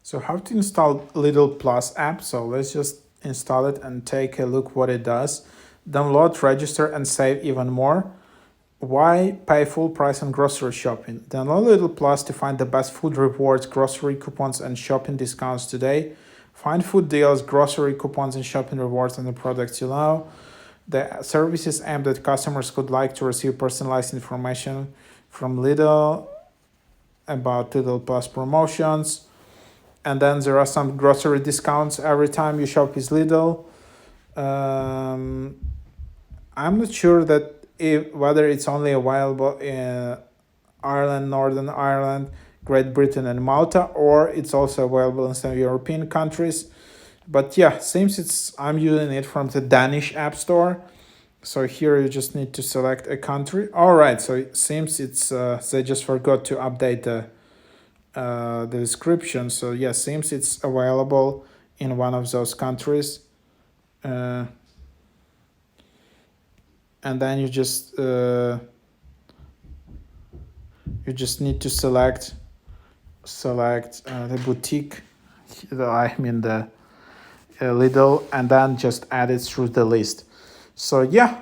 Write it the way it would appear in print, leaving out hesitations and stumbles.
So how to install Lidl Plus app? So let's just install it and take a look what it does. Download, register, and save even more. Why pay full price on grocery shopping? Download Lidl Plus to find the best food rewards, grocery coupons, and shopping discounts today. Find food deals, grocery coupons, and shopping rewards on the products you love. The service is aimed at customers who'd like to receive personalized information from Lidl about Lidl Plus promotions. And then there are some grocery discounts every time you shop with Lidl. I'm not sure that whether it's only available in Ireland, Northern Ireland, Great Britain, and Malta, or it's also available in some European countries. But yeah, seems I'm using it from the Danish App Store. So here you just need to select a country. All right, so it seems they just forgot to update the description. So yeah, seems it's available in one of those countries. And then you just need to select the boutique, I mean the Lidl, and then just add it through the list. So yeah,